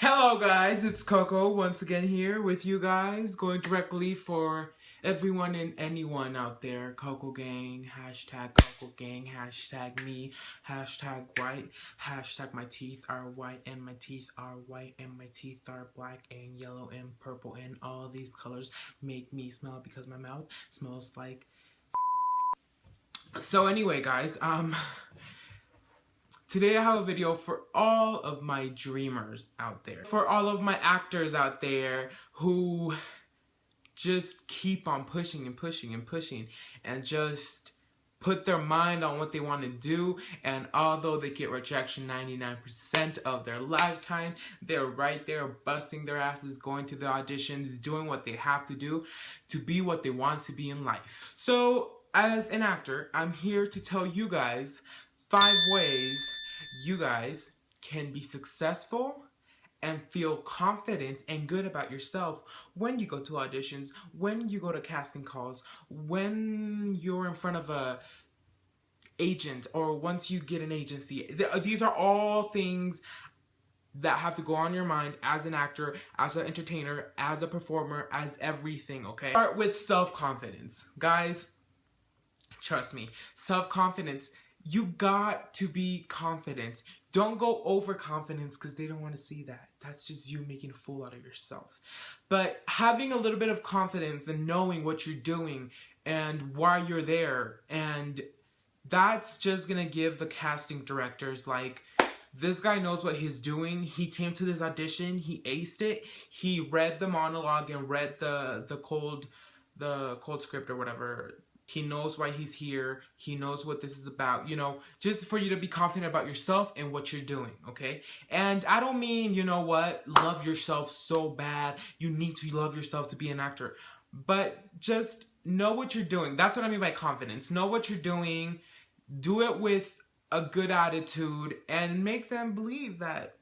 Hello guys, it's Coco once again here with you guys, going directly for everyone and anyone out there. Coco Gang, hashtag Coco Gang, hashtag me, hashtag white, hashtag my teeth are white and my teeth are white and my teeth are black and yellow and purple and all these colors make me smell because my mouth smells like... So anyway guys, today I have a video for all of my dreamers out there. For all of my actors out there who just keep on pushing and pushing and pushing and just put their mind on what they want to do, and although they get rejection 99% of their lifetime, they're right there busting their asses, going to the auditions, doing what they have to do to be what they want to be in life. So as an actor, I'm here to tell you guys 5 ways you guys can be successful and feel confident and good about yourself when you go to auditions, when you go to casting calls, when you're in front of a agent, or once you get an agency. These are all things that have to go on your mind as an actor, as an entertainer, as a performer, as everything, okay? Start with self-confidence. Guys, trust me, self-confidence, you got to be confident. Don't go overconfidence because they don't want to see that. That's just you making a fool out of yourself. But having a little bit of confidence and knowing what you're doing and why you're there, and that's just gonna give the casting directors, like, this guy knows what he's doing. He came to this audition, he aced it, he read the monologue and read the cold script or whatever. He knows why he's here. He knows what this is about, you know, just for you to be confident about yourself and what you're doing, okay? And I don't mean, you know what, love yourself so bad. You need to love yourself to be an actor. But just know what you're doing. That's what I mean by confidence. Know what you're doing. Do it with a good attitude and make them believe that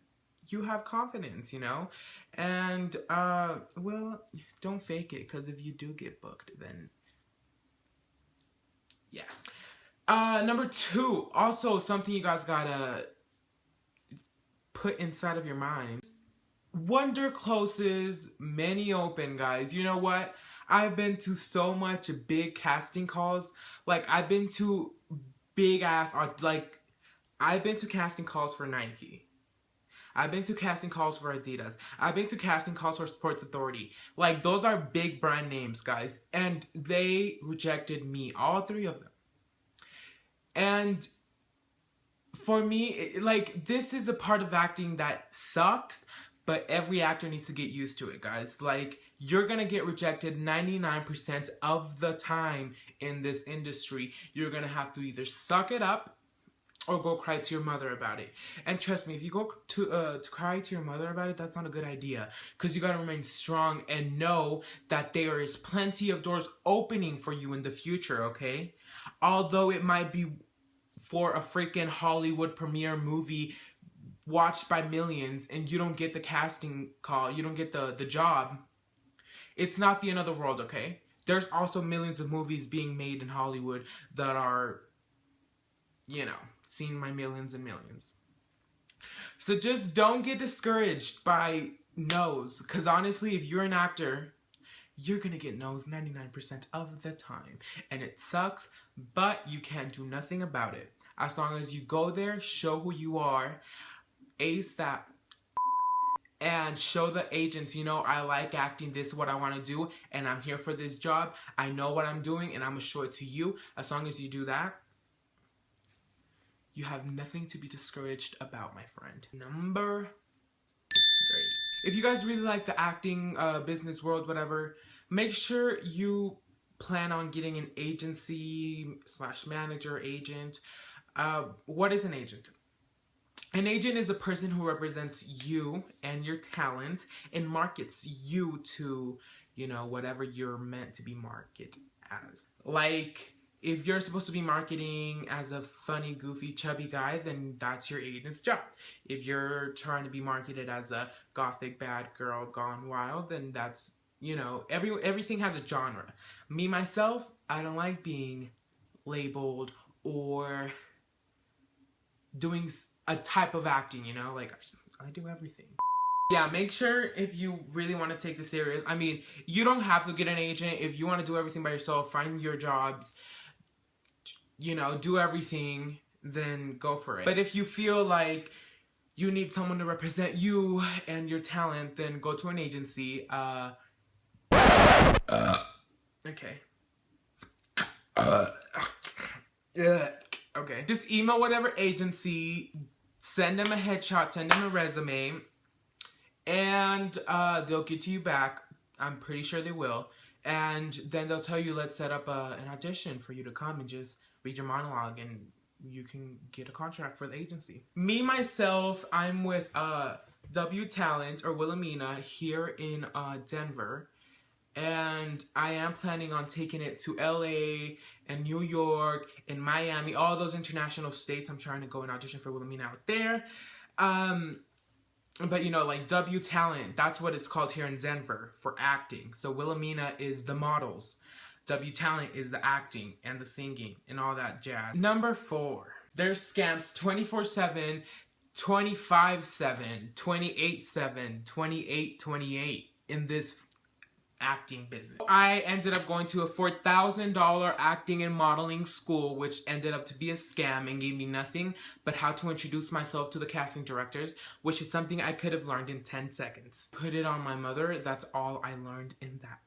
you have confidence, you know? And, well, don't fake it, because if you do get booked, then... yeah. Number 2, also something you guys gotta put inside of your mind. One door closes, many open, guys. You know what? I've been to so much big casting calls. Like, I've been to big ass, like, I've been to casting calls for Nike. I've been to casting calls for Adidas. I've been to casting calls for Sports Authority. Like, those are big brand names, guys. And they rejected me, all 3 of them. And for me, like, this is a part of acting that sucks, but every actor needs to get used to it, guys. Like, you're gonna get rejected 99% of the time in this industry. You're gonna have to either suck it up or go cry to your mother about it. And trust me, if you go to cry to your mother about it, that's not a good idea. Because you gotta remain strong and know that there is plenty of doors opening for you in the future, okay? Although it might be for a freaking Hollywood premiere movie watched by millions and you don't get the casting call, you don't get the job, it's not the end of the world, okay? There's also millions of movies being made in Hollywood that are, you know, seen by millions and millions. So just don't get discouraged by no's, because honestly, if you're an actor, you're gonna get no's 99% of the time. And it sucks, but you can't do nothing about it. As long as you go there, show who you are, ace that, and show the agents, you know, I like acting, this is what I want to do, and I'm here for this job. I know what I'm doing, and I'm gonna show it to you. As long as you do that, you have nothing to be discouraged about, my friend. Number 3. If you guys really like the acting business world, whatever, make sure you plan on getting an agency / manager, agent. What is an agent? An agent is a person who represents you and your talent and markets you to, you know, whatever you're meant to be marketed as. Like, if you're supposed to be marketing as a funny, goofy, chubby guy, then that's your agent's job. If you're trying to be marketed as a gothic bad girl gone wild, then that's, you know, everything has a genre. Me, myself, I don't like being labeled or doing a type of acting, you know? Like, I do everything. Yeah, make sure if you really want to take this serious. I mean, you don't have to get an agent. If you want to do everything by yourself, find your jobs, you know, do everything, then go for it. But if you feel like you need someone to represent you and your talent, then go to an agency. Okay. Yeah. Okay. Just email whatever agency, send them a headshot, send them a resume, and they'll get to you back. I'm pretty sure they will. And then they'll tell you, let's set up an audition for you to come and just read your monologue, and you can get a contract for the agency. Me, myself, I'm with W Talent or Wilhelmina here in Denver. And I am planning on taking it to LA and New York and Miami, all those international states. I'm trying to go and audition for Wilhelmina out there. But you know, like W Talent, that's what it's called here in Denver for acting. So Wilhelmina is the models. W Talent is the acting and the singing and all that jazz. Number 4, there's scams 24/7, 25/7, 28/7, 28/28 in this acting business. I ended up going to a $4,000 acting and modeling school, which ended up to be a scam and gave me nothing but how to introduce myself to the casting directors, which is something I could have learned in 10 seconds. Put it on my mother, that's all I learned in that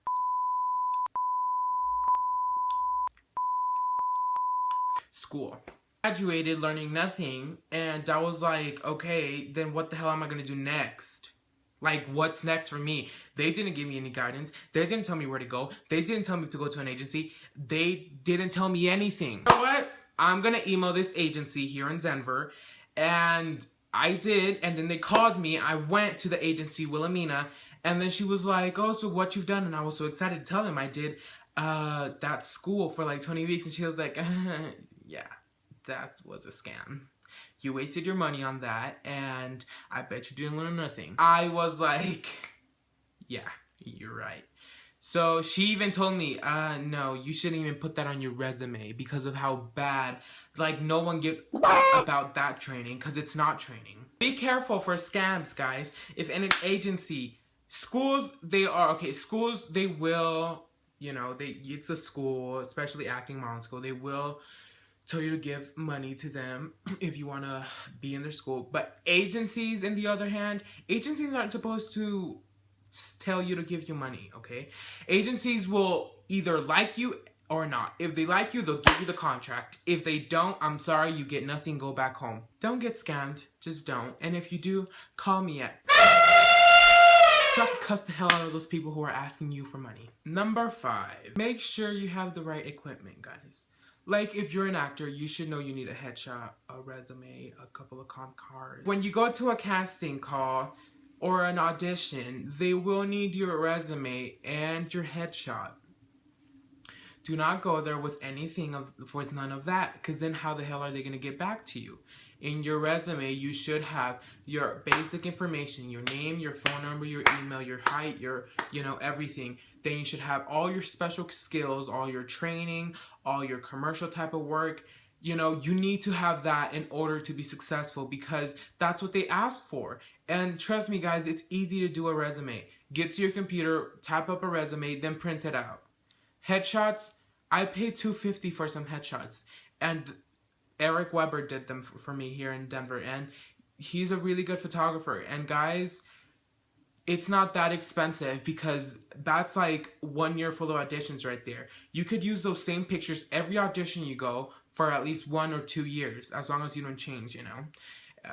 school. Graduated learning nothing, and I was like, okay, then what the hell am I gonna do next? Like, what's next for me? They didn't give me any guidance. They didn't tell me where to go. They didn't tell me to go to an agency. They didn't tell me anything. You know what? I'm gonna email this agency here in Denver, and I did, and then they called me. I went to the agency, Wilhelmina, and then she was like, oh, so what you've done? And I was so excited to tell them I did that school for like 20 weeks, and she was like, yeah, that was a scam. You wasted your money on that, and I bet you didn't learn nothing. I was like, yeah, you're right. So she even told me, no, you shouldn't even put that on your resume because of how bad, like, no one gives about that training because it's not training. Be careful for scams, guys. If in an agency, schools, they will, you know, it's a school, especially acting modeling school, they will tell you to give money to them if you want to be in their school. But agencies, on the other hand, agencies aren't supposed to tell you to give you money, okay? Agencies will either like you or not. If they like you, they'll give you the contract. If they don't, I'm sorry, you get nothing, go back home. Don't get scammed, just don't. And if you do, call me at so I can cuss the hell out of those people who are asking you for money. Number 5, make sure you have the right equipment, guys. Like, if you're an actor, you should know you need a headshot, a resume, a couple of comp cards. When you go to a casting call or an audition, they will need your resume and your headshot. Do not go there with with none of that, because then how the hell are they going to get back to you? In your resume, you should have your basic information, your name, your phone number, your email, your height, your, you know, everything. Then you should have all your special skills, all your training, all your commercial type of work. You know, you need to have that in order to be successful because that's what they ask for. And trust me, guys, it's easy to do a resume. Get to your computer, type up a resume, then print it out. Headshots, I paid $250 for some headshots. And Eric Weber did them for me here in Denver. And he's a really good photographer. And guys, it's not that expensive because that's like 1 year full of auditions right there. You could use those same pictures every audition you go for at least 1 or 2 years, as long as you don't change, you know.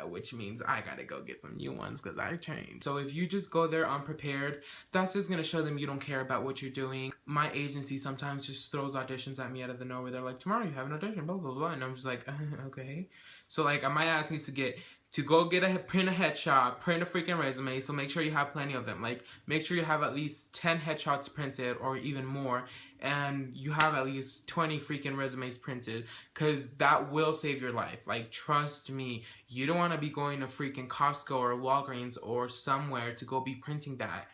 Which means I gotta go get some new ones because I changed. So if you just go there unprepared, that's just gonna show them you don't care about what you're doing. My agency sometimes just throws auditions at me out of the nowhere. They're like, tomorrow you have an audition, blah, blah, blah. And I'm just like, okay. So like, my ass needs to go print a headshot, print a freaking resume, so make sure you have plenty of them. Like, make sure you have at least 10 headshots printed or even more, and you have at least 20 freaking resumes printed, because that will save your life. Like, trust me, you don't want to be going to freaking Costco or Walgreens or somewhere to go be printing that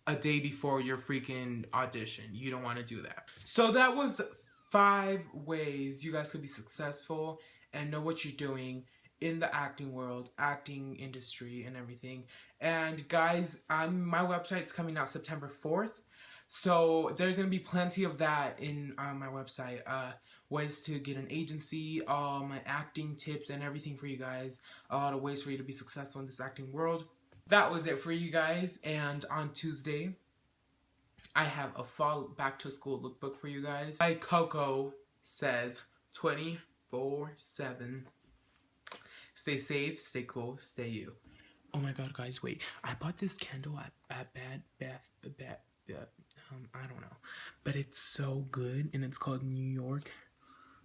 a day before your freaking audition. You don't want to do that. So that was 5 ways you guys could be successful and know what you're doing in the acting world, acting industry and everything. And guys, my website's coming out September 4th. So there's going to be plenty of that in my website. Ways to get an agency, all my acting tips and everything for you guys. A lot of ways for you to be successful in this acting world. That was it for you guys. And on Tuesday, I have a fall back to school lookbook for you guys. My Coco says 24/7. Stay safe, stay cool, stay you. Oh my god, guys, wait. I bought this candle at Bed Bath, I don't know. But it's so good, and it's called New York,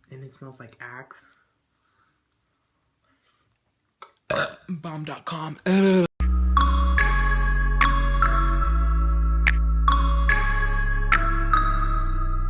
and it smells like Axe. Bomb.com.